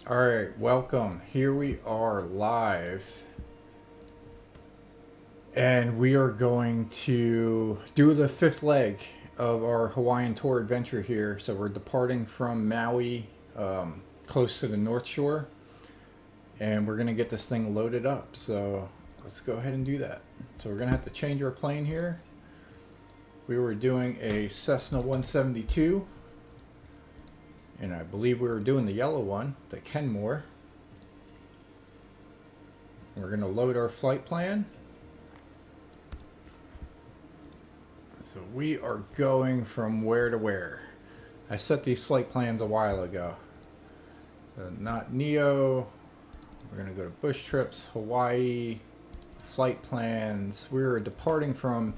Alright, welcome. Here we are live. And we are going to do the fifth leg of our Hawaiian tour adventure here. So we're departing from Maui, close to the North Shore. And we're going to get this thing loaded up. So let's go ahead and do that. So we're going to have to change our plane here. We were doing a Cessna 172. And I believe we were doing the yellow one, the Kenmore. We're going to load our flight plan. So we are going from where to where? I set these flight plans a while ago. So not Neo. We're going to go to Bush Trips, Hawaii, flight plans. We are departing from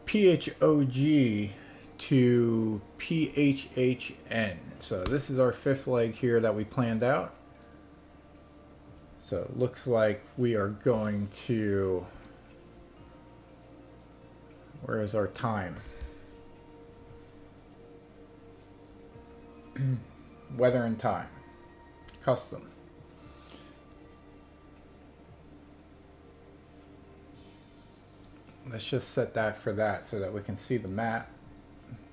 PHOG to PHHN. So this is our fifth leg here that we planned out. So it looks like we are going to, where is our time? Weather and time. Custom. Let's just set that for that so that we can see the map.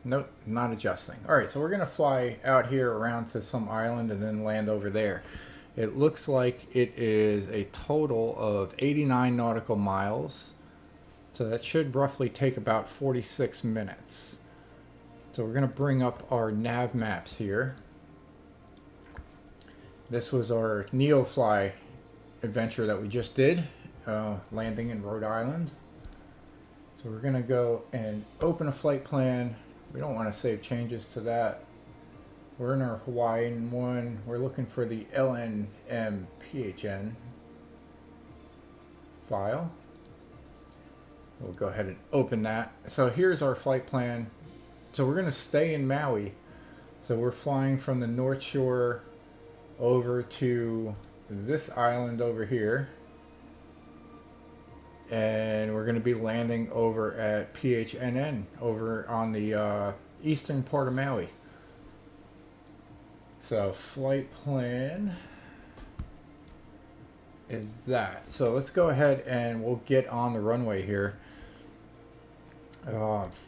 Nope, not adjusting. Alright, so we're going to fly out here around to some island and then land over there. It looks like it is a total of 89 nautical miles. So that should roughly take about 46 minutes. So we're going to bring up our nav maps here. This was our NeoFly adventure that we just did, landing in Rhode Island. So we're going to go and open a flight plan. We don't want to save changes to that. We're in our Hawaiian one. We're looking for the LNM-PHN file. We'll go ahead and open that. So here's our flight plan. So we're going to stay in Maui. So we're flying from the North Shore over to this island over here. And we're going to be landing over at PHNN over on the eastern part of Maui. So flight plan is that. So let's go ahead and we'll get on the runway here.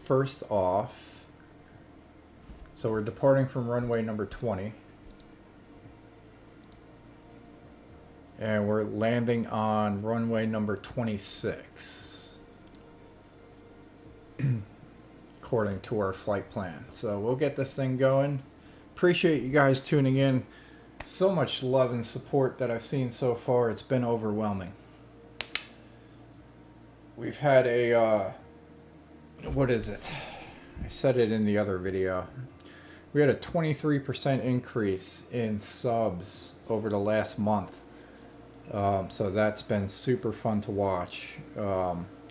First off, so we're departing from runway number 20. And we're landing on runway number 26. According to our flight plan. So we'll get this thing going. Appreciate you guys tuning in. So much love and support that I've seen so far. It's been overwhelming. We've had a, what is it? I said it in the other video. We had a 23% increase in subs over the last month. So that's been super fun to watch.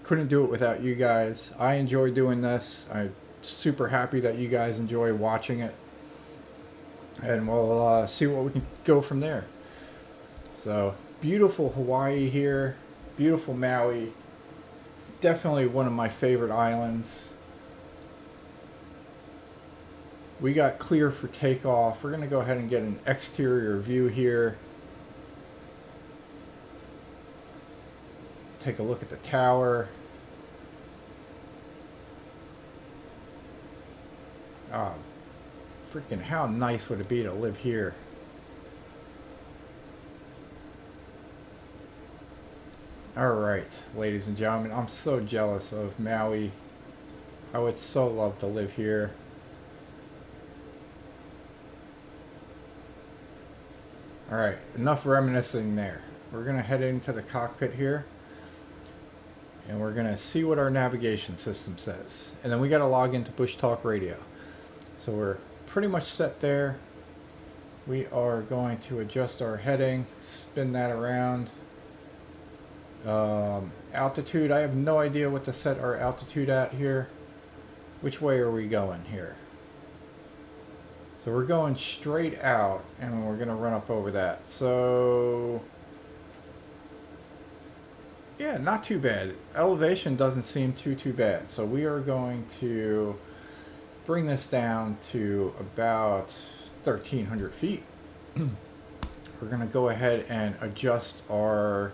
Couldn't do it without you guys. I enjoy doing this. I'm super happy that you guys enjoy watching it. And we'll see what we can go from there. So, beautiful Hawaii here. Beautiful Maui. Definitely one of my favorite islands. We got clear for takeoff. We're going to go ahead and get an exterior view here. Take a look at the tower. Freaking how nice would it be to live here? Alright, ladies and gentlemen, I'm so jealous of Maui. I would so love to live here. Alright, enough reminiscing there. We're going to head into the cockpit here. And we're going to see what our navigation system says. And then we got to log into Bushtalk Radio. So we're pretty much set there. We are going to adjust our heading, spin that around. Altitude, I have no idea what to set our altitude at here. Which way are we going here? So we're going straight out and we're going to run up over that. So yeah, not too bad. Elevation doesn't seem too bad. So we are going to bring this down to about 1,300 feet. we're going to go ahead and adjust our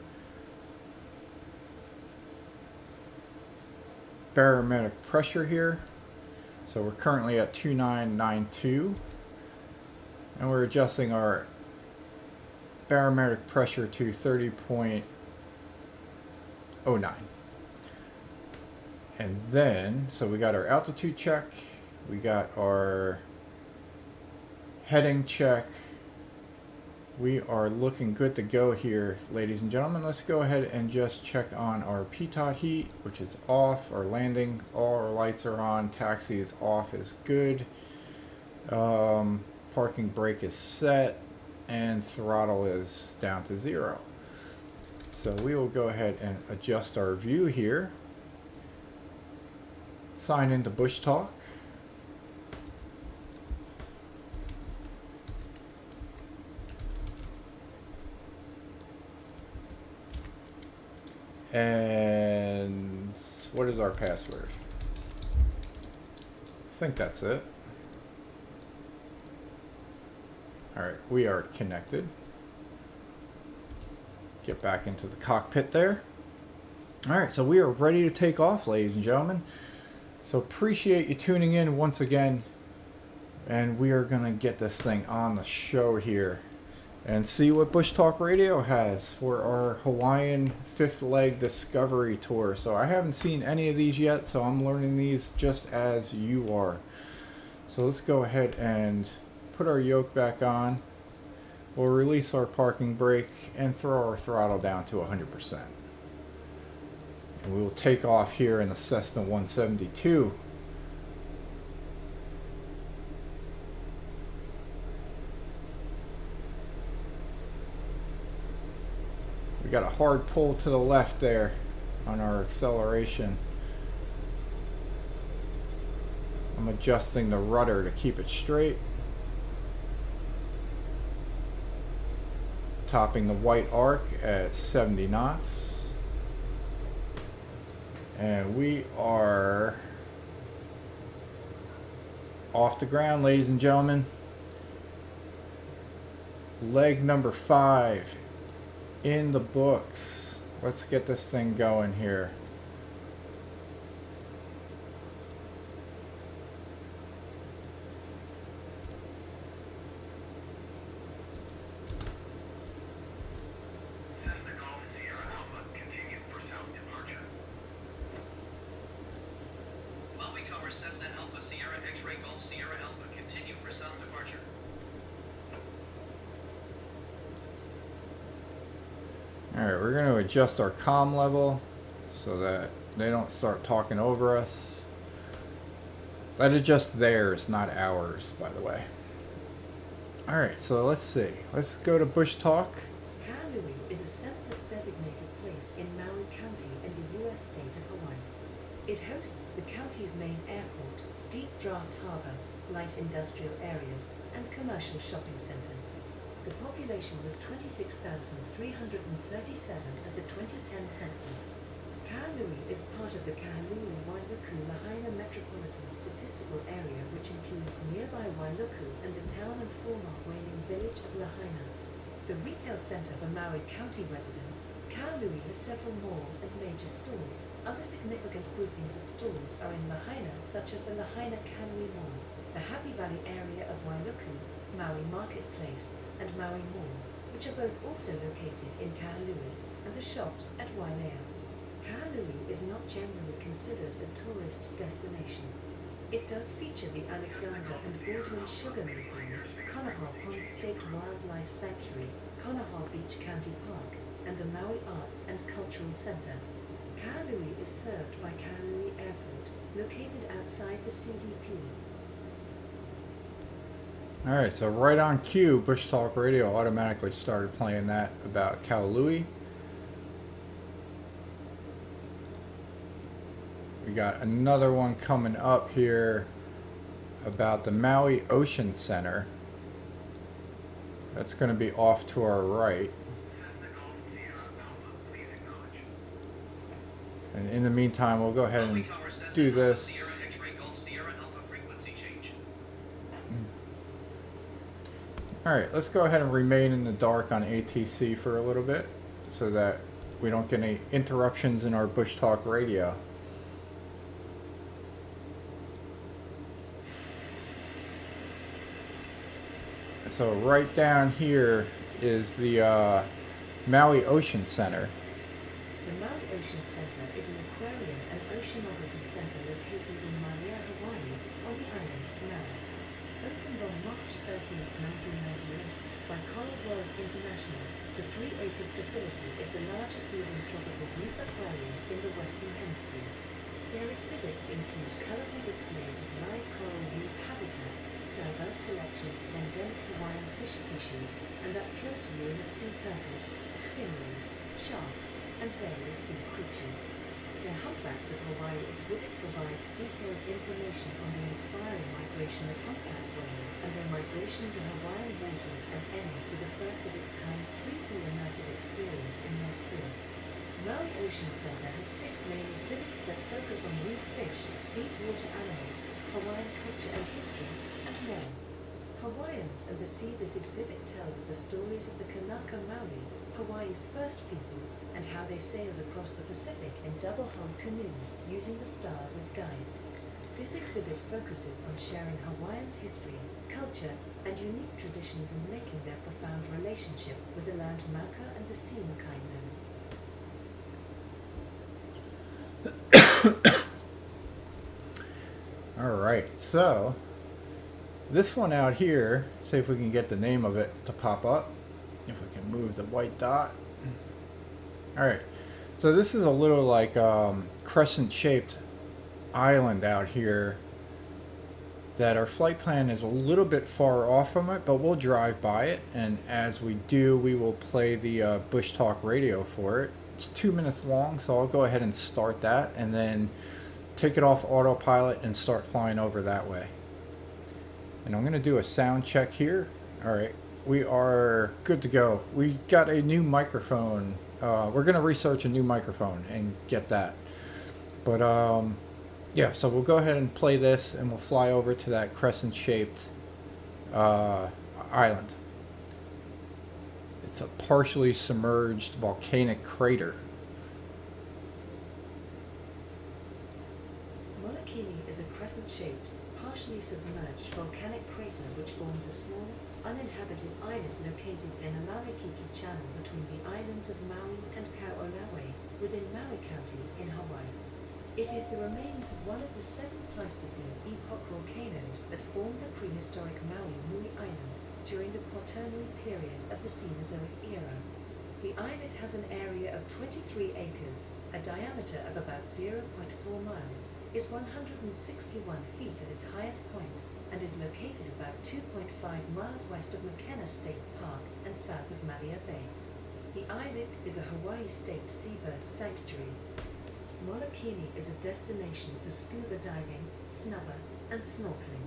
barometric pressure here. So we're currently at 2992, and we're adjusting our barometric pressure to 30.09. And then, so we got our altitude check, we got our heading check. We are looking good to go here, ladies and gentlemen. Let's go ahead and just check on our PTOT heat, which is off. Our landing, all our lights are on. Taxi is off, is good. Parking brake is set, and throttle is down to 0. So we will go ahead and adjust our view here. Sign into Bushtalk. And what is our password? I think that's it. Alright, we are connected. Get back into the cockpit there. Alright, so we are ready to take off, ladies and gentlemen. So appreciate you tuning in once again. And we are going to get this thing on the show here and see what Bushtalk Radio has for our Hawaiian fifth leg discovery tour. So I haven't seen any of these yet, so I'm learning these just as you are. So let's go ahead and put our yoke back on. We'll release our parking brake and throw our throttle down to 100%. And we will take off here in the Cessna 172. We got a hard pull to the left there on our acceleration. I'm adjusting the rudder to keep it straight. Topping the white arc at 70 knots. And we are off the ground, ladies and gentlemen. Leg number 5 in the books. Let's get this thing going here. Maui Tower Cessna Alpha Sierra X-Ray Golf Sierra Alpha, continue for south departure. Alright, we're going to adjust our comm level so that they don't start talking over us. That adjust theirs, not ours, by the way. Alright, so let's see. Let's go to Bushtalk. Kahului is a census-designated place in Maui County in the U.S. state of Hawaii. It hosts the county's main airport, deep draft harbor, light industrial areas, and commercial shopping centers. The population was 26,337 at the 2010 census. Kahului is part of the Kahului-Wailuku-Lahaina Metropolitan Statistical Area, which includes nearby Wailuku and the town and former whaling village of Lahaina. The retail center for Maui County residents, Kahului has several malls and major stores. Other significant groupings of stores are in Lahaina, such as the Lahaina Kahului Mall, the Happy Valley area of Wailuku, Maui Marketplace, and Maui Mall, which are both also located in Kahului, and the shops at Wailea. Kahului is not generally considered a tourist destination. It does feature the Alexander and Baldwin Sugar Museum, Konaha Pond State Wildlife Sanctuary, Konaha Beach County Park, and the Maui Arts and Cultural Center. Kahului is served by Kahului Airport, located outside the CDP. Alright, so right on cue, Bushtalk Radio automatically started playing that about Kahului. We got another one coming up here about the Maui Ocean Center. That's going to be off to our right. And in the meantime, we'll go ahead and do this. Alright, let's go ahead and remain in the dark on ATC for a little bit so that we don't get any interruptions in our Bushtalk Radio. So right down here is the Maui Ocean Center. The Maui Ocean Center is an aquarium and oceanography center located in Maui, Hawaii, on the island of Maui. Opened on March 13, 1998, by Coral World International, the 3 acres facility is the largest living tropical reef aquarium in the Western Hemisphere. Their exhibits include colorful displays of live coral reef habitats, diverse collections of endemic Hawaiian fish species, and up-close viewing of sea turtles, stingrays, sharks, and various sea creatures. Their Humpbacks of Hawaii exhibit provides detailed information on the inspiring migration of humpback whales and their migration to Hawaiian waters, and ends with a first-of-its-kind 3D immersive experience in their sphere. Maui Ocean Center has 6 main exhibits that focus on reef fish, deep water animals, Hawaiian culture and history, and more. Hawaiians and the Sea. This exhibit tells the stories of the Kanaka Maoli, Hawaii's first people, and how they sailed across the Pacific in double-hulled canoes using the stars as guides. This exhibit focuses on sharing Hawaiians' history, culture, and unique traditions in making their profound relationship with the land Mauka and the sea Makai known. Alright, so this one out here, see if we can get the name of it to pop up. If we can move the white dot. Alright, so this is a little like crescent shaped island out here that our flight plan is a little bit far off from it, but we'll drive by it, and as we do, we will play the Bushtalk Radio for it. It's 2 minutes long, so I'll go ahead and start that and then take it off autopilot and start flying over that way. And I'm going to do a sound check here. Alright, we are good to go. We got a new microphone. We're going to research a new microphone and get that. But yeah, so we'll go ahead and play this and we'll fly over to that crescent shaped island. It's a partially submerged volcanic crater. Molokini is a crescent-shaped, partially submerged volcanic crater which forms a small, uninhabited island located in a Lawaikiki channel between the islands of Maui and Kaʻolawe within Maui County in Hawaii. It is the remains of one of the 7 Pleistocene epoch volcanoes that formed the prehistoric Maui Nui Island during the Quaternary period of the Cenozoic era. The island has an area of 23 acres, a diameter of about 0.4 miles, is 161 feet at its highest point, and is located about 2.5 miles west of McKenna State Park and south of Malia Bay. The island is a Hawaii State seabird sanctuary. Molokini is a destination for scuba diving, snubber, and snorkeling.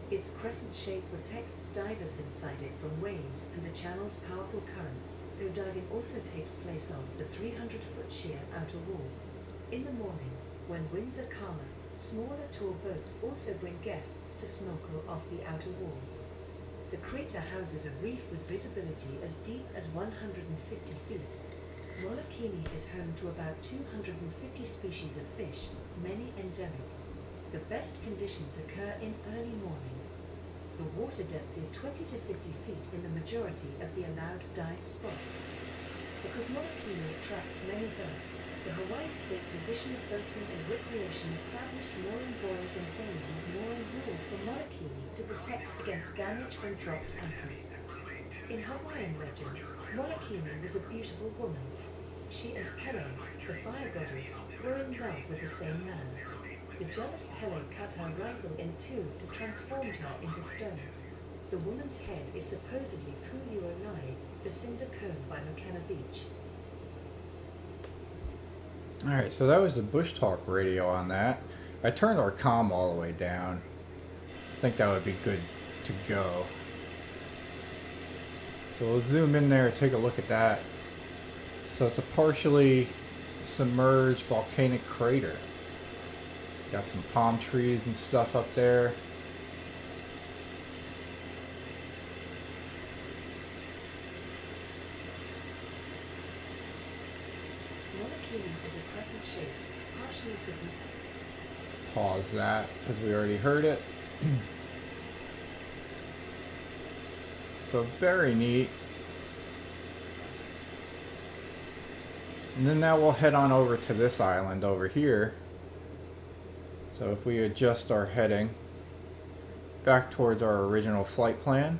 Its crescent shape protects divers inside it from waves and the channel's powerful currents, though diving also takes place off the 300-foot sheer outer wall. In the morning, when winds are calmer, smaller tour boats also bring guests to snorkel off the outer wall. The crater houses a reef with visibility as deep as 150 feet. Molokini is home to about 250 species of fish, many endemic. The best conditions occur in early morning. The water depth is 20 to 50 feet in the majority of the allowed dive spots. Because Molokini attracts many boats, the Hawaii State Division of Boating and Recreation established mooring buoys and dams mooring rules for Molokini to protect against damage from dropped anchors. In Hawaiian legend, Molokini was a beautiful woman. She and Pele, the fire goddess, were in love with the same man. The jealous Pele cut her rival in two and transformed her into stone. The woman's head is supposedly Pu'uolai, the cinder cone by McKenna Beach. Alright, so that was the Bushtalk Radio on that. I turned our comm all the way down. I think that would be good to go. So we'll zoom in there and take a look at that. So it's a partially submerged volcanic crater. Got some palm trees and stuff up there. is a crescent-shaped, partially submerged. Pause that because we already heard it. So very neat. And then now we'll head on over to this island over here. So if we adjust our heading back towards our original flight plan.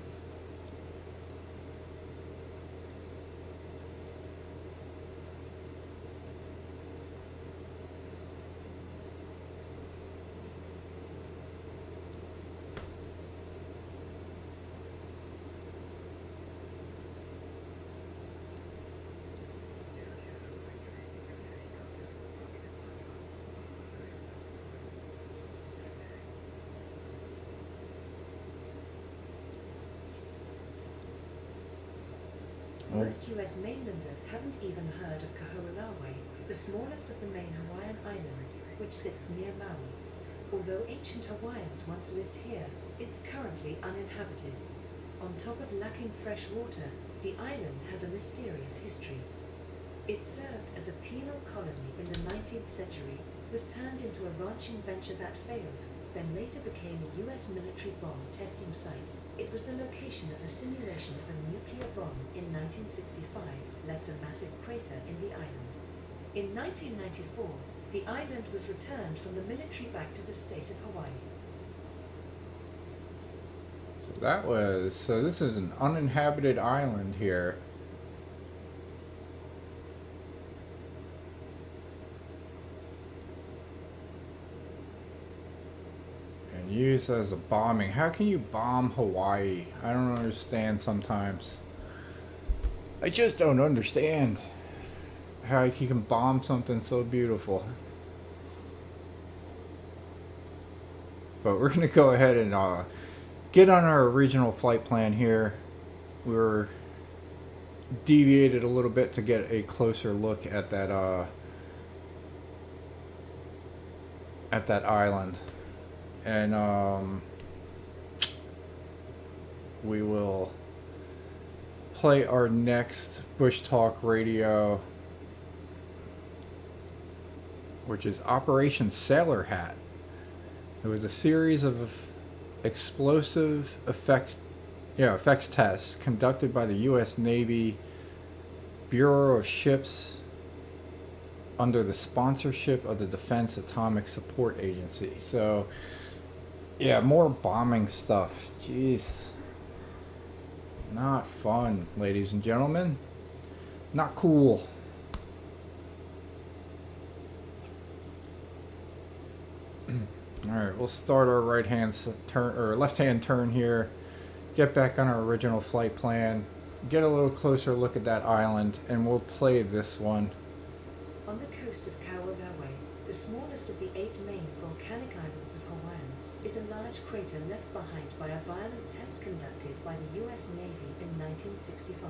Most US mainlanders haven't even heard of Kahului, the smallest of the main Hawaiian islands, which sits near Maui. Although ancient Hawaiians once lived here, it's currently uninhabited. On top of lacking fresh water, the island has a mysterious history. It served as a penal colony in the 19th century, was turned into a ranching venture that failed, then later became a US military bomb testing site. It was the location of a simulation of a nuclear bomb in 1965, left a massive crater in the island. In 1994, the island was returned from the military back to the state of Hawaii. So this is an uninhabited island here. And used as a bombing. How can you bomb Hawaii? I don't understand sometimes. I just don't understand how you can bomb something so beautiful. But we're gonna go ahead and get on our original flight plan here. We were deviated a little bit to get a closer look at that island, and we will play our next Bushtalk Radio, which is Operation Sailor Hat. It was a series of explosive effects tests conducted by the U.S. Navy Bureau of Ships under the sponsorship of the Defense Atomic Support Agency. So, yeah, more bombing stuff. Jeez. Not fun, ladies and gentlemen. Not cool. Alright, we'll start our left-hand turn here. Get back on our original flight plan. Get a little closer look at that island, and we'll play this one. On the coast of Kahului, the smallest of the 8 main volcanic islands of Hawaii, is a large crater left behind by a violent test conducted by the US Navy in 1965.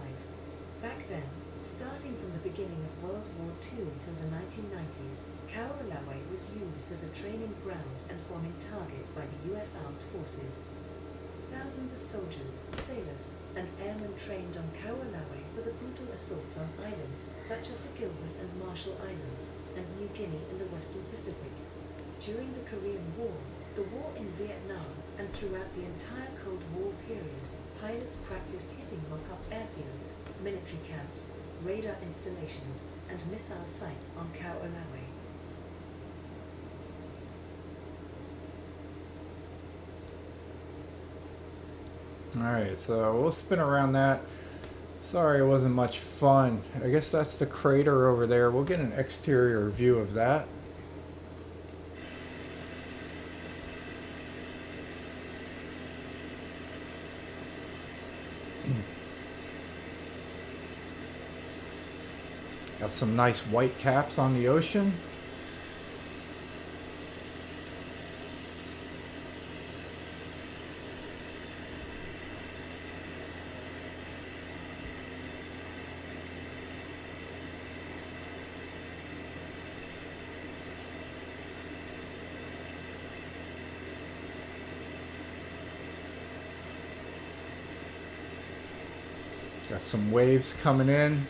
Back then, starting from the beginning of World War II until the 1990s, Kahului was used as a training ground and bombing target by the US Armed Forces. Thousands of soldiers, sailors, and airmen trained on Kahului for the brutal assaults on islands such as the Gilbert and Marshall Islands and New Guinea in the Western Pacific. During the Korean War, the war in Vietnam, and throughout the entire Cold War period, pilots practiced hitting mock-up airfields, military camps, radar installations, and missile sites on Kahului. Alright, so we'll spin around that. Sorry it wasn't much fun. I guess that's the crater over there. We'll get an exterior view of that. Got some nice white caps on the ocean. Got some waves coming in.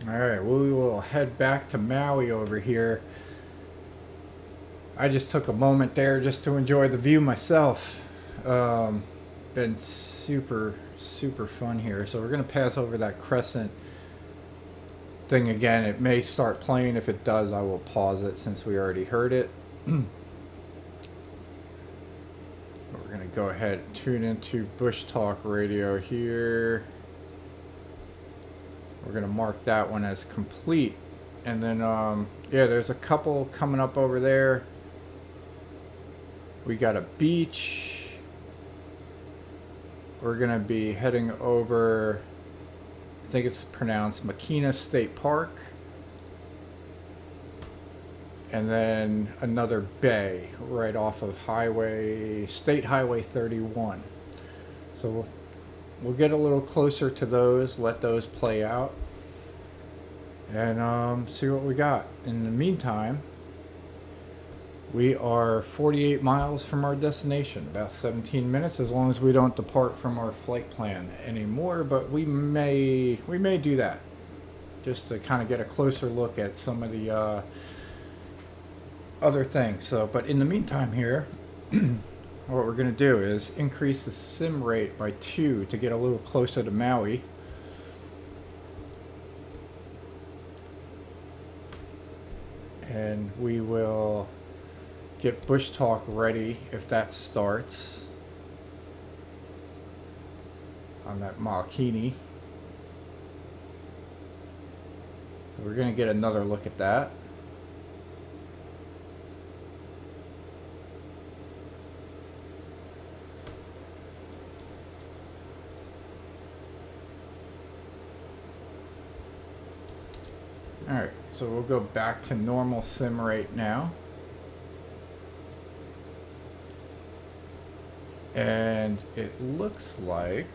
Alright, we will head back to Maui over here. I just took a moment there just to enjoy the view myself. Been super fun here. So we're going to pass over that crescent thing again. It may start playing. If it does, I will pause it since we already heard it. We're going to go ahead and tune into Bushtalk Radio here. We're going to mark that one as complete. And then, yeah, there's a couple coming up over there. We got a beach. We're going to be heading over, I think it's pronounced Makina State Park. And then another bay right off of State Highway 31. So we'll get a little closer to those, let those play out, and see what we got. In the meantime, we are 48 miles from our destination, about 17 minutes, as long as we don't depart from our flight plan anymore, but we may do that, just to kind of get a closer look at some of the other things. So, but in the meantime here, what we're going to do is increase the sim rate by 2 to get a little closer to Maui. And we will get Bushtalk ready if that starts on that Malakini. We're going to get another look at that. Alright, so we'll go back to normal sim rate now. And it looks like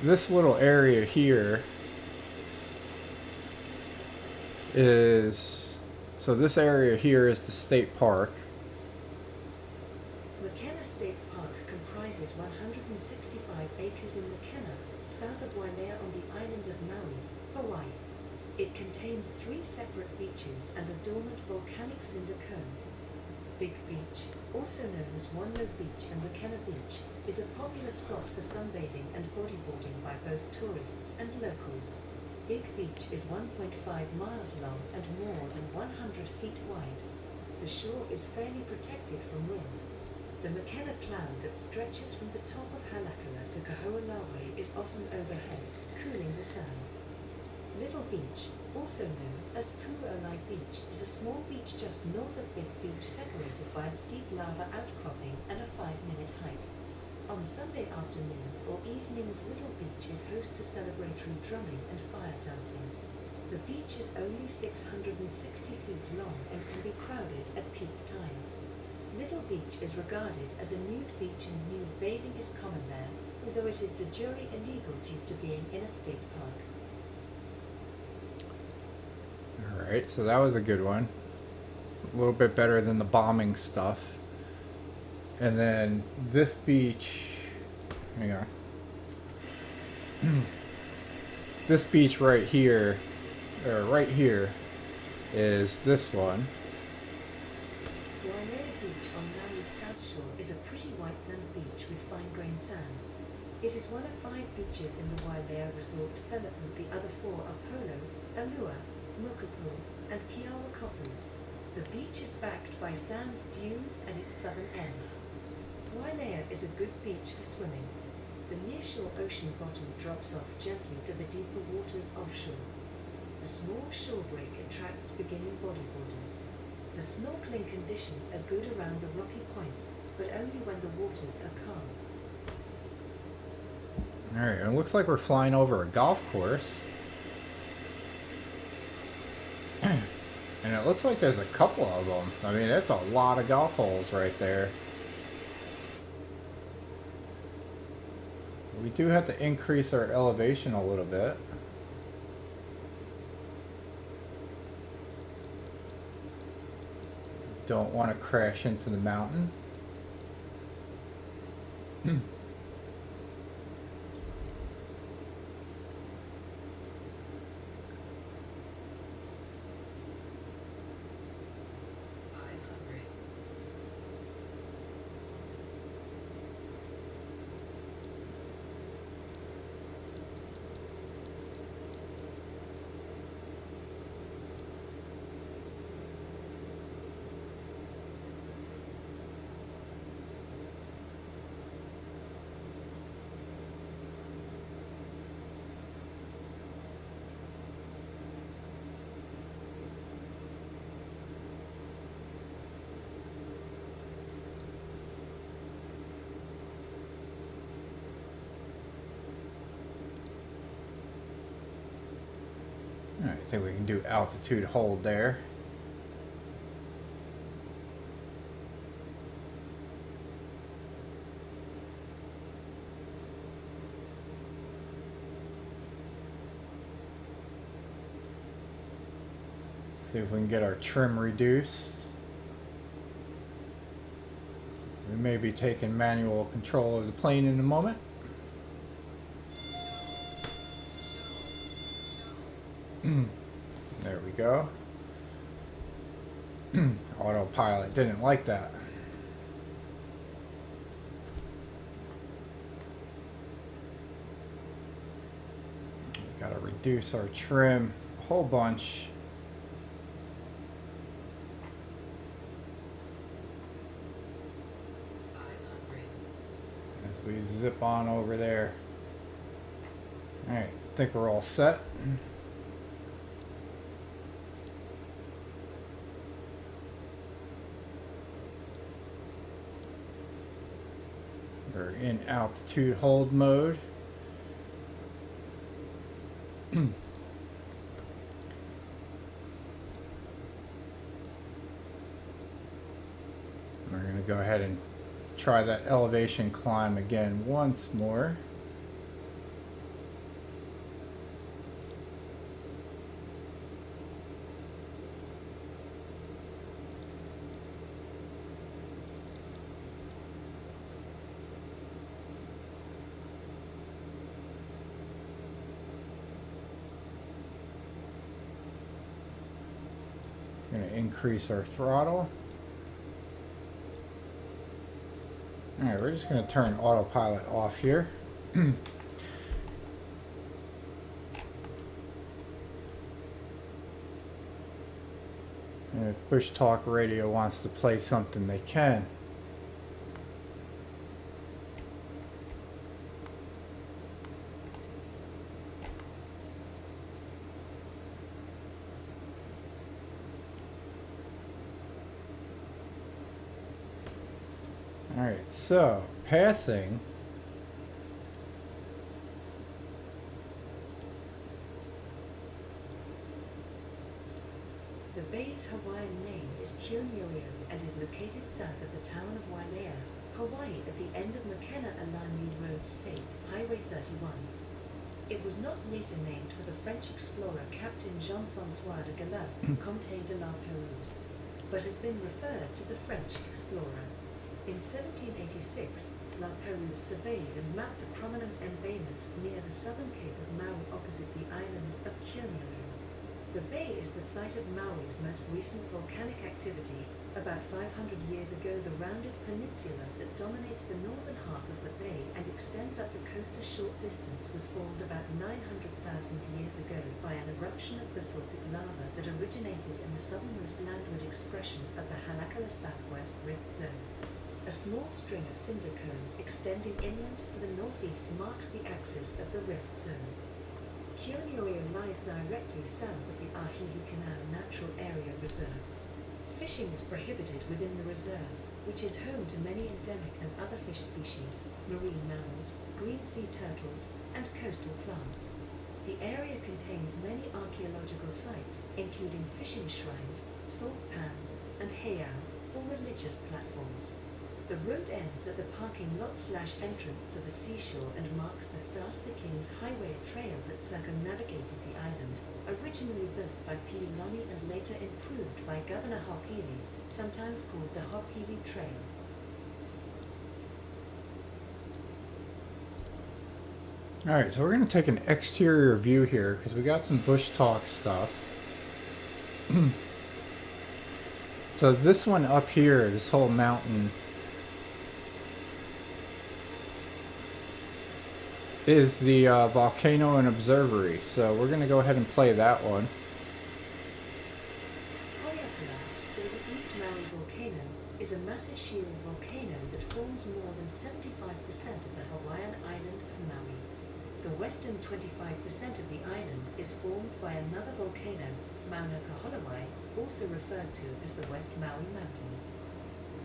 this little area here is, so this area here is the state park. McKenna State Park comprises 165 acres in McKenna, south of Wailea on the island of Maui, Hawaii. It contains 3 separate beaches and a dormant volcanic cinder cone. Big Beach, also known as Wanlo Beach and McKenna Beach, is a popular spot for sunbathing and bodyboarding by both tourists and locals. Big Beach is 1.5 miles long and more than 100 feet wide. The shore is fairly protected from wind. The McKenna cloud that stretches from the top of Halakala to Kahului is often overhead, cooling the sand. Little Beach, also known as Pu'olai Beach, is a small beach just north of Big Beach, separated by a steep lava outcropping and a 5-minute hike. On Sunday afternoons or evenings, Little Beach is host to celebratory drumming and fire dancing. The beach is only 660 feet long and can be crowded at peak times. Little Beach is regarded as a nude beach and nude bathing is common there, although it is de jure illegal due to being in a state park. Alright, so that was a good one. A little bit better than the bombing stuff. And then this beach, hang on. This beach right here, is this one. Wailea Beach on Maui's south shore is a pretty white sand beach with fine-grained sand. It is one of 5 beaches in the Wailea resort development. The other 4 are Polo, Alua, Mukupu, and Kiawakapu. The beach is backed by sand dunes at its southern end. Wailea is a good beach for swimming. The nearshore ocean bottom drops off gently to the deeper waters offshore. The small shore break attracts beginning bodyboarders. The snorkeling conditions are good around the rocky points, but only when the waters are calm. Alright, it looks like we're flying over a golf course. And it looks like there's a couple of them. I mean, that's a lot of golf holes right there. We do have to increase our elevation a little bit. Don't want to crash into the mountain. Alright, I think we can do altitude hold there. See if we can get our trim reduced. We may be taking manual control of the plane in a moment. There we go. Autopilot didn't like that. We gotta reduce our trim a whole bunch. As we zip on over there. Alright, I think we're all set. We're in altitude hold mode. We're going to go ahead and try that elevation climb again once more. Going to increase our throttle. Alright, we're just going to turn autopilot off here. And if Bushtalk Radio wants to play something, they can. Alright, so passing The bay's Hawaiian name is Kyoneoio and is located south of the town of Wailea, Hawaii, at the end of Makena-Alani Road State, Highway 31. It was not later named for the French explorer Captain Jean-François de Galin, Comte de la Pérouse, but has been referred to the French explorer. In 1786, La Pérouse surveyed and mapped the prominent embayment near the southern cape of Maui opposite the island of Kyoneoio. The bay is the site of Maui's most recent volcanic activity. About 500 years ago, the rounded peninsula that dominates the northern half of the bay and extends up the coast a short distance was formed about 900,000 years ago by an eruption of basaltic lava that originated in the southernmost landward expression of the Halakala Southwest Rift Zone. A small string of cinder cones extending inland to the northeast marks the axis of the rift zone. Kyoneoio lies directly south of the Ahihi Canal Natural Area Reserve. Fishing is prohibited within the reserve, which is home to many endemic and other fish species, marine mammals, green sea turtles, and coastal plants. The area contains many archaeological sites, including fishing shrines, salt pans, and heiau, or religious platforms. The road ends at the parking lot/entrance to the seashore and marks the start of the King's Highway, a trail that circumnavigated the island, originally built by Pililani and later improved by Governor Hopili, sometimes called the Hopili Trail. Alright, so we're going to take an exterior view here because we got some Bushtalk stuff. So this one up here, this whole mountain, is the volcano and observatory. So we're going to go ahead and play that one. Haleakala, or the East Maui volcano, is a massive shield volcano that forms more than 75% of the Hawaiian island of Maui. The western 25% of the island is formed by another volcano, Mauna Kahului, also referred to as the West Maui Mountains.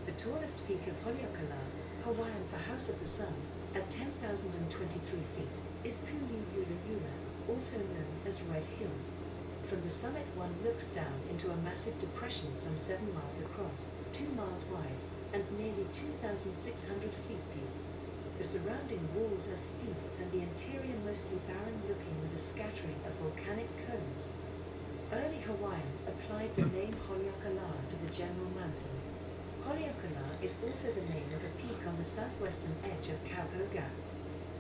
The tallest peak of Haleakala, Hawaiian for House of the Sun, at 10,023 feet, is Pu'uliula, also known as Red Hill. From the summit one looks down into a massive depression some 7 miles across, 2 miles wide, and nearly 2,600 feet deep. The surrounding walls are steep and the interior mostly barren looking with a scattering of volcanic cones. Early Hawaiians applied the name Haleakala to the general mountain. Haleakala is also the name of a peak on the southwestern edge of Kahului.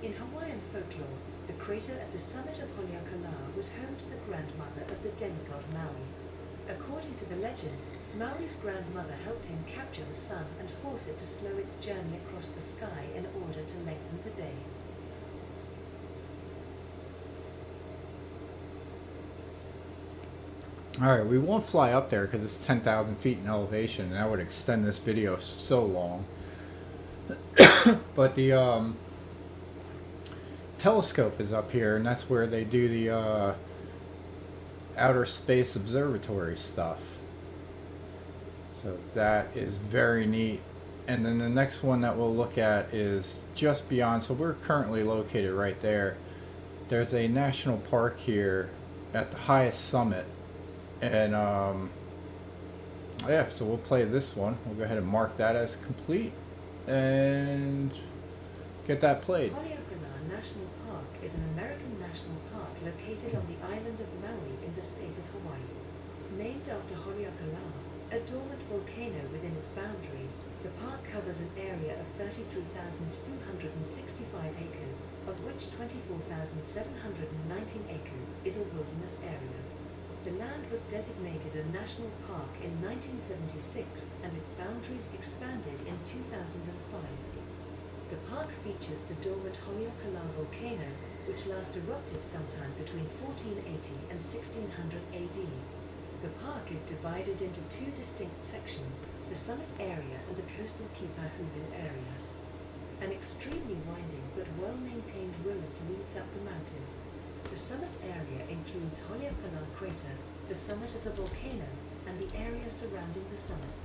In Hawaiian folklore, the crater at the summit of Haleakala was home to the grandmother of the demigod Maui. According to the legend, Maui's grandmother helped him capture the sun and force it to slow its journey across the sky in order to lengthen the day. Alright, we won't fly up there because it's 10,000 feet in elevation, and that would extend this video so long. But the telescope is up here, and that's where they do the outer space observatory stuff. So that is very neat. And then the next one that we'll look at is just beyond. So we're currently located right there. There's a national park here at the highest summit. And yeah, so we'll play this one. We'll go ahead and mark that as complete and get that played. Haleakala National Park is an American national park located on the island of Maui in the state of Hawaii. Named after Haleakala, a dormant volcano within its boundaries, the park covers an area of 33,265 acres, of which 24,719 acres is a wilderness area. The land was designated a national park in 1976 and its boundaries expanded in 2005. The park features the dormant Haleakala volcano, which last erupted sometime between 1480 and 1600 AD. The park is divided into 2 distinct sections, the summit area and the coastal Kahului area. An extremely winding but well-maintained road leads up the mountain. The summit area includes Haleakala crater, the summit of the volcano, and the area surrounding the summit.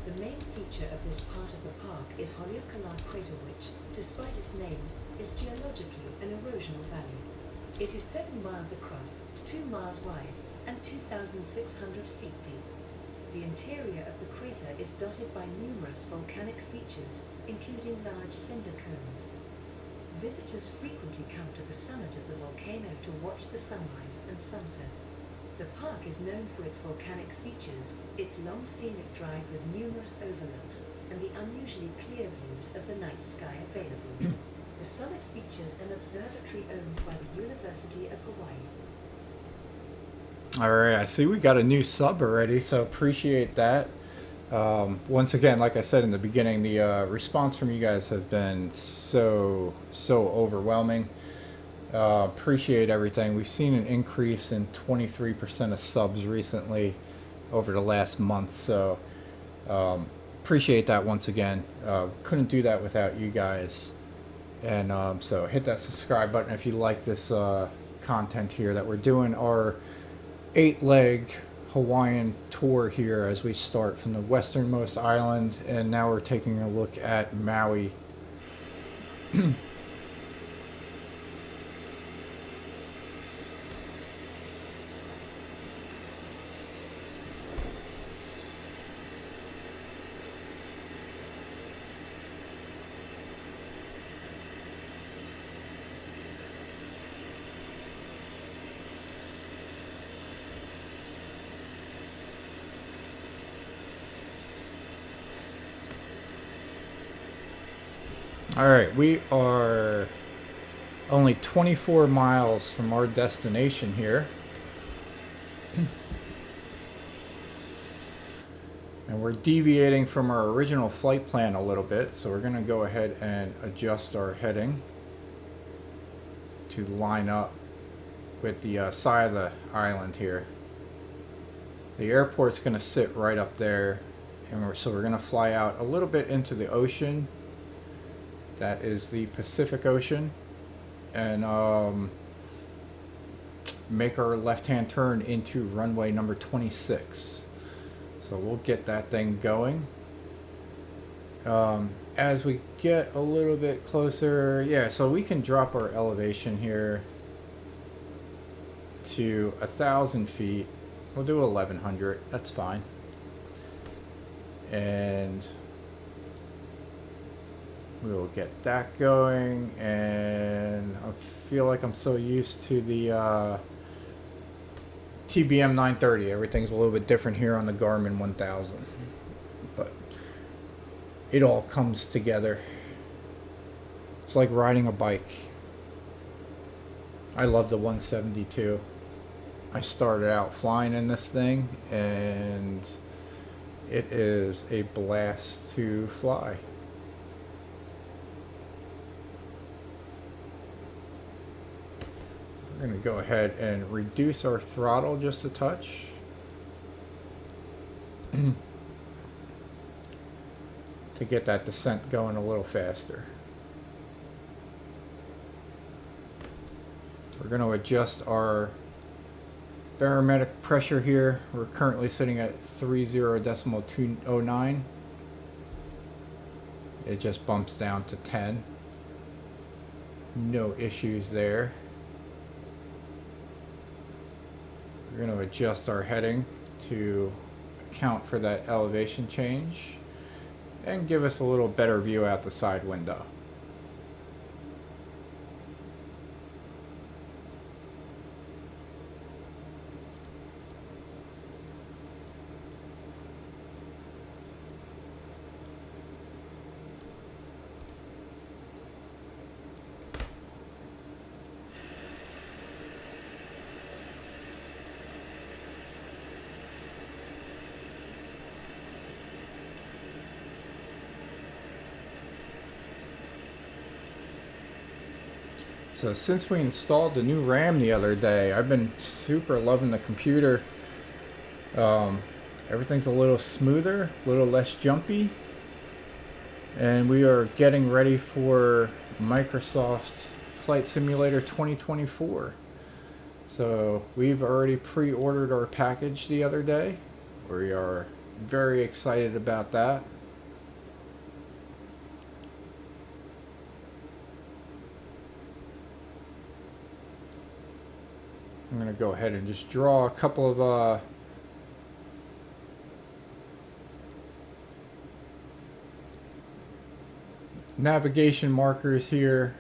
The main feature of this part of the park is Haleakala crater, which, despite its name, is geologically an erosional valley. It is 7 miles across, 2 miles wide, and 2,600 feet deep. The interior of the crater is dotted by numerous volcanic features, including large cinder cones. Visitors frequently come to the summit of the volcano to watch the sunrise and sunset. The park is known for its volcanic features, its long scenic drive with numerous overlooks, and the unusually clear views of the night sky available. The summit features an observatory owned by the University of Hawaii. Alright, I see we got a new sub already, so appreciate that. Once again, like I said in the beginning, the response from you guys has been so overwhelming. Appreciate everything. We've seen an increase in 23% of subs recently over the last month, so appreciate that once again. Couldn't do that without you guys. And so hit that subscribe button if you like this content here that we're doing. Our 8-leg Hawaiian tour here as we start from the westernmost island, and now we're taking a look at Maui. Alright, we are only 24 miles from our destination here. And we're deviating from our original flight plan a little bit, so we're going to go ahead and adjust our heading to line up with the side of the island here. The airport's going to sit right up there, and so we're going to fly out a little bit into the ocean. That is the Pacific Ocean, and make our left-hand turn into runway number 26. So we'll get that thing going. As we get a little bit closer, yeah, so we can drop our elevation here to 1,000 feet. We'll do 1,100, that's fine. And we will get that going, and I feel like I'm so used to the TBM 930. Everything's a little bit different here on the Garmin 1000, but it all comes together. It's like riding a bike. I love the 172. I started out flying in this thing, and it is a blast to fly. We're going to go ahead and reduce our throttle just a touch. To get that descent going a little faster. We're going to adjust our barometric pressure here. We're currently sitting at 30.209. It just bumps down to 10. No issues there. We're going to adjust our heading to account for that elevation change and give us a little better view out the side window. So since we installed the new RAM the other day, I've been super loving the computer. Everything's a little smoother, a little less jumpy. And we are getting ready for Microsoft Flight Simulator 2024. So we've already pre-ordered our package the other day. We are very excited about that. I'm going to go ahead and just draw a couple of navigation markers here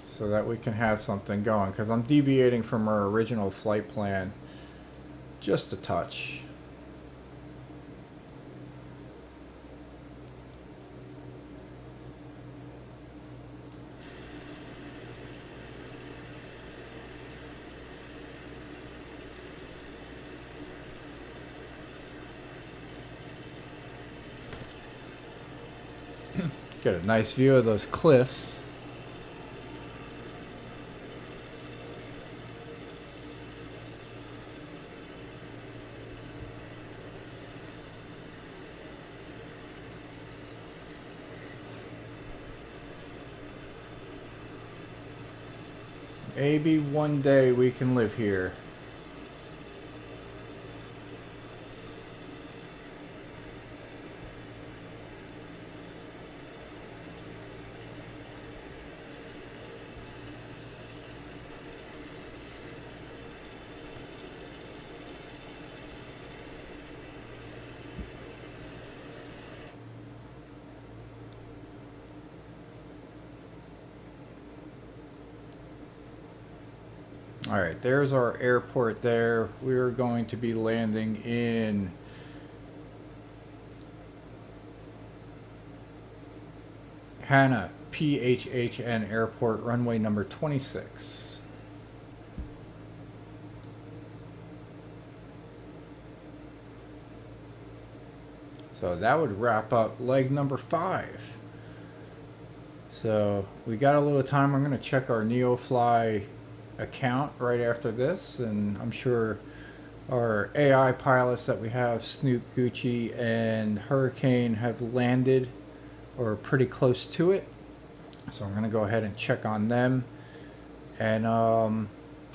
so that we can have something going, because I'm deviating from our original flight plan just a touch. Get a nice view of those cliffs. Maybe one day we can live here. Alright, there's our airport there. We're going to be landing in Hana PHHN Airport, runway number 26. So that would wrap up leg number 5. So we got a little time. I'm going to check our NeoFly account right after this, and I'm sure our AI pilots that we have, Snoop, Gucci, and Hurricane, have landed or pretty close to it. So I'm going to go ahead and check on them. And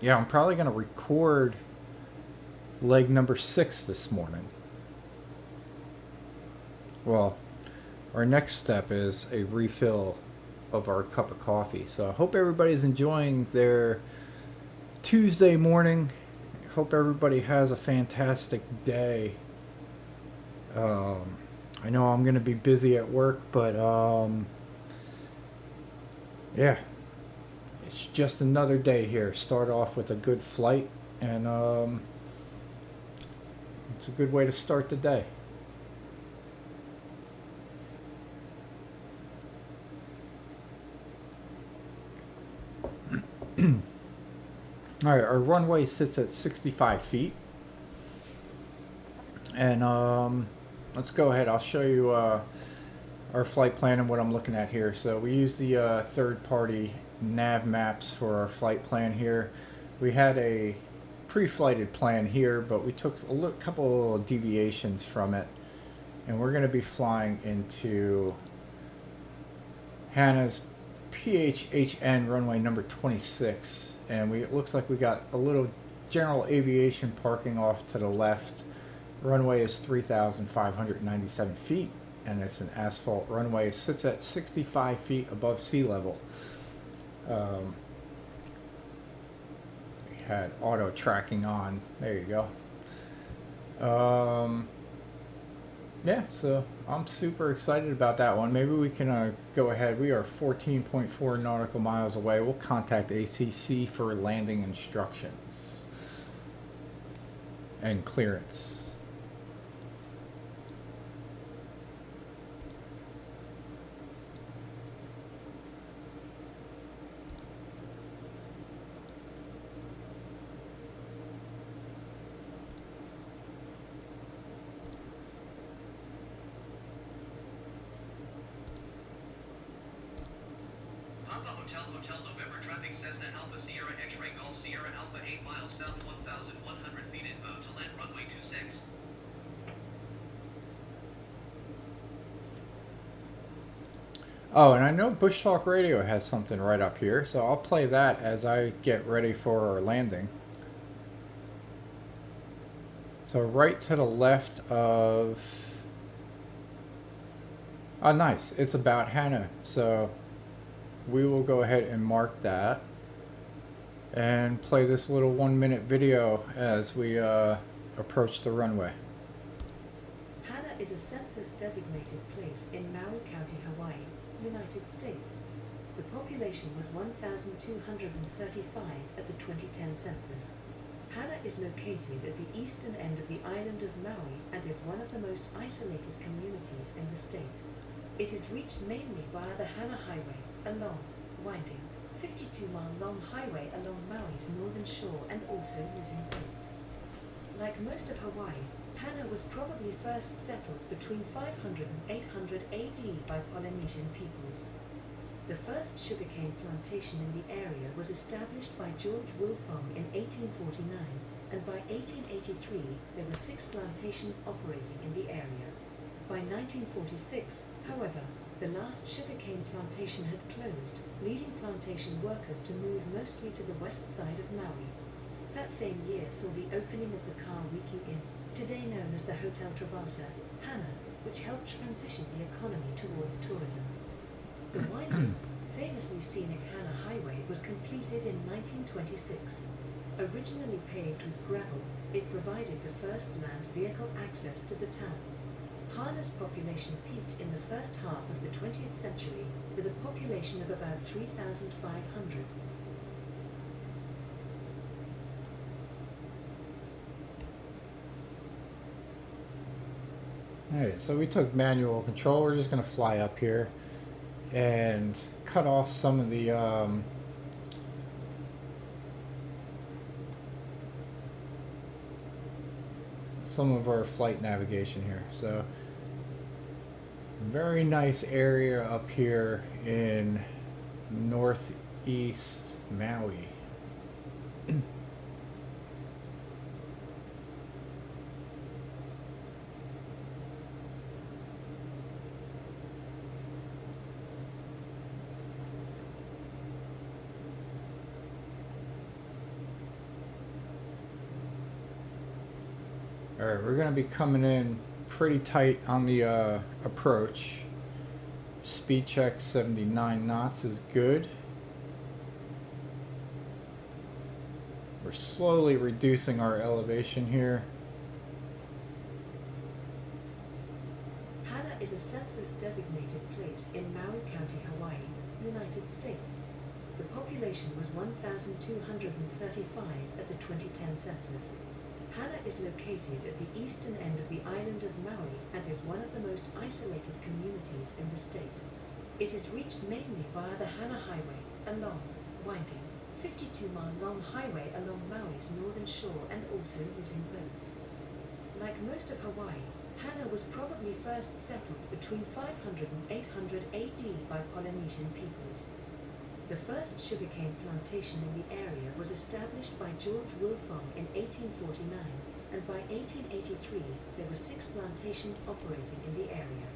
yeah, I'm probably going to record leg number 6 this morning. Well, our next step is a refill of our cup of coffee. So I hope everybody's enjoying their Tuesday morning. I hope everybody has a fantastic day. I know I'm going to be busy at work, but yeah, it's just another day here. Start off with a good flight, and it's a good way to start the day. All right, our runway sits at 65 feet. And let's go ahead. I'll show you our flight plan and what I'm looking at here. So we use the third-party nav maps for our flight plan here. We had a pre-flighted plan here, but we took a couple of deviations from it. And we're going to be flying into Hana's PHHN runway number 26. And it looks like we got a little general aviation parking off to the left. Runway is 3,597 feet, and it's an asphalt runway. It sits at 65 feet above sea level. We had auto tracking on. There you go. Yeah, so I'm super excited about that one. Maybe we can go ahead. We are 14.4 nautical miles away. We'll contact ACC for landing instructions and clearance. Hotel November traffic Cessna Alpha Sierra X-Ray Golf Sierra Alpha 8 miles south 1,100 feet inbound to land runway 26. Oh, and I know Bushtalk Radio has something right up here, so I'll play that as I get ready for our landing. So right to the left of... Oh, nice. It's about Hana. So we will go ahead and mark that and play this little 1-minute video as we approach the runway. Hana is a census-designated place in Maui County, Hawaii, United States. The population was 1,235 at the 2010 census. Hana is located at the eastern end of the island of Maui and is one of the most isolated communities in the state. It is reached mainly via the Hana Highway, a long, winding, 52-mile-long highway along Maui's northern shore and also using boats. Like most of Hawaii, Hana was probably first settled between 500 and 800 AD by Polynesian peoples. The first sugarcane plantation in the area was established by George Wilfong in 1849, and by 1883 there were 6 plantations operating in the area. By 1946, however, the last sugarcane plantation had closed, leading plantation workers to move mostly to the west side of Maui. That same year saw the opening of the Kahului Inn, today known as the Hotel Travasa, Hana, which helped transition the economy towards tourism. The winding, famously scenic Hana Highway was completed in 1926. Originally paved with gravel, it provided the first land vehicle access to the town. Hana's population peaked in the first half of the 20th century, with a population of about 3,500. Alright, so we took manual control. We're just going to fly up here. and cut off some of the some of our flight navigation here. So very nice area up here in northeast Maui. Alright, we're going to be coming in pretty tight on the approach. Speed check 79 knots is good. We're slowly reducing our elevation here. Hana is a census-designated place in Maui County, Hawaii, United States. The population was 1,235 at the 2010 census. Hana is located at the eastern end of the island of Maui and is one of the most isolated communities in the state. It is reached mainly via the Hana Highway, a long, winding, 52-mile-long highway along Maui's northern shore and also using boats. Like most of Hawaii, Hana was probably first settled between 500 and 800 AD by Polynesian peoples. The first sugarcane plantation in the area was established by George Wilfong in 1849, and by 1883 there were 6 plantations operating in the area.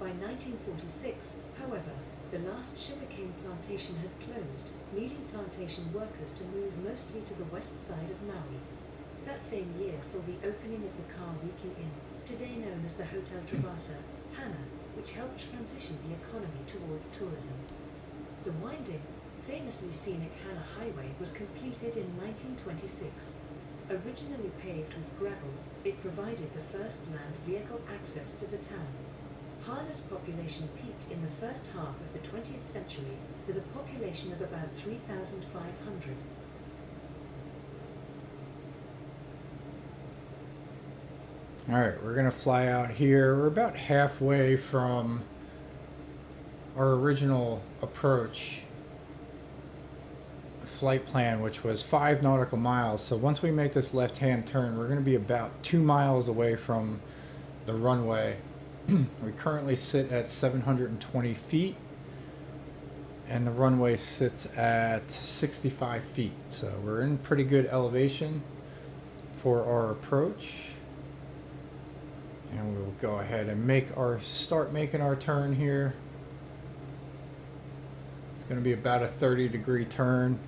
By 1946, however, the last sugarcane plantation had closed, leading plantation workers to move mostly to the west side of Maui. That same year saw the opening of the Kahului Inn, today known as the Hotel Travasa, Hana, which helped transition the economy towards tourism. The winding, famously scenic Hana Highway was completed in 1926. Originally paved with gravel, it provided the first land vehicle access to the town. Hana's population peaked in the first half of the 20th century with a population of about 3,500. Alright, we're going to fly out here. We're about halfway from our original approach flight plan, which was 5 nautical miles. So once we make this left-hand turn, we're going to be about 2 miles away from the runway. We currently sit at 720 feet, and the runway sits at 65 feet. So we're in pretty good elevation for our approach. And we'll go ahead and start making our turn here. It's going to be about a 30-degree turn.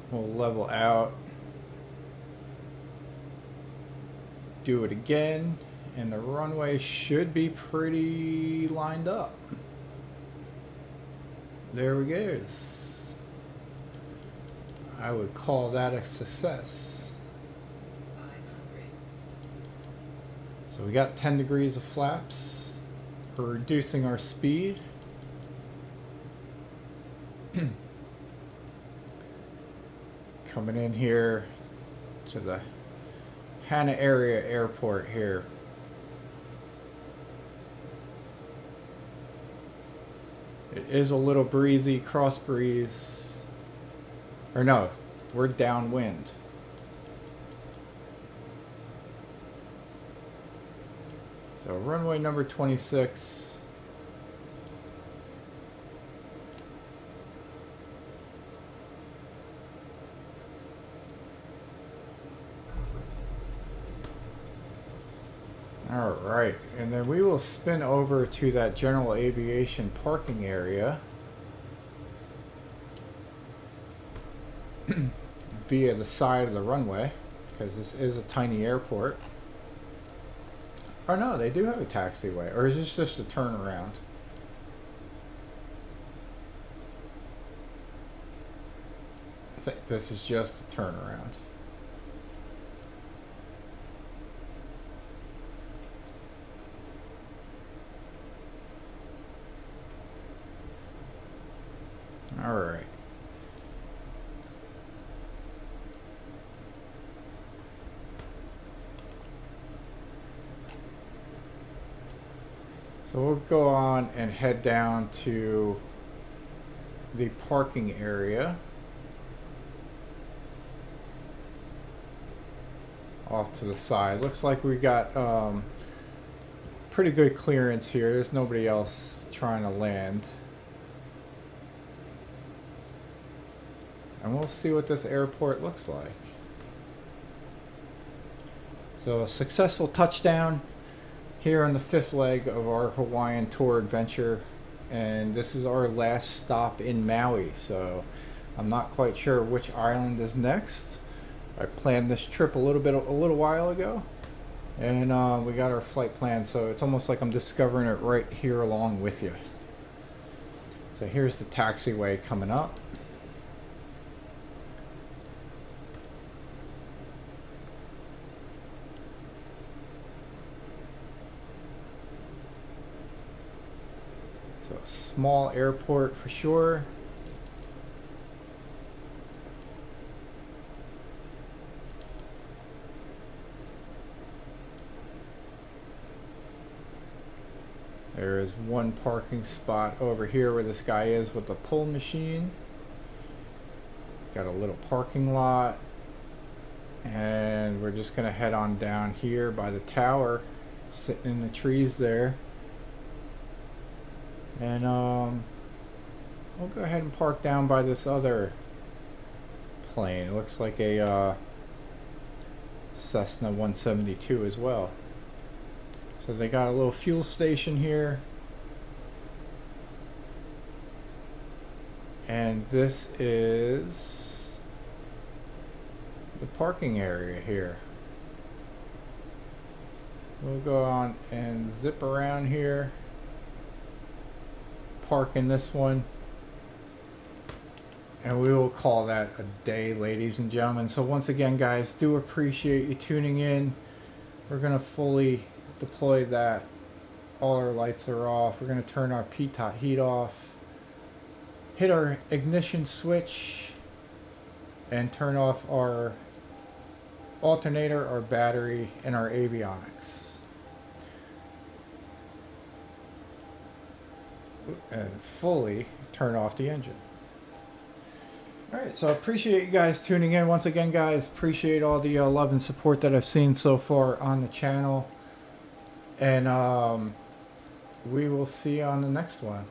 We'll level out. Do it again. And the runway should be pretty lined up. There we go. I would call that a success. So we got 10 degrees of flaps. We're reducing our speed. Coming in here to the Hana Airport here. It is a little breezy, cross breeze. Or no, we're downwind. So runway number 26. All right, and then we will spin over to that general aviation parking area via the side of the runway, because this is a tiny airport. Or no, they do have a taxiway, or is this just a turnaround? I think this is just a turnaround. All right. So we'll go on and head down to the parking area off to the side. Looks like we got pretty good clearance here. There's nobody else trying to land. And we'll see what this airport looks like. So a successful touchdown here on the 5th leg of our Hawaiian tour adventure. And this is our last stop in Maui. So I'm not quite sure which island is next. I planned this trip a little while ago. And we got our flight planned. So it's almost like I'm discovering it right here along with you. So here's the taxiway coming up. So a small airport for sure. There is one parking spot over here where this guy is with the pull machine. Got a little parking lot. And we're just going to head on down here by the tower, sitting in the trees there. And we'll go ahead and park down by this other plane. It looks like a Cessna 172 as well. So they got a little fuel station here. And this is the parking area here. We'll go on and zip around here. Park in this one. And we will call that a day, ladies and gentlemen. So once again, guys, do appreciate you tuning in. We're going to fully deploy that. All our lights are off. We're going to turn our pitot heat off. Hit our ignition switch. And turn off our alternator, our battery, and our avionics. And fully turn off the engine. Alright, so I appreciate you guys tuning in. Once again, guys, appreciate all the love and support that I've seen so far on the channel. And we will see you on the next one.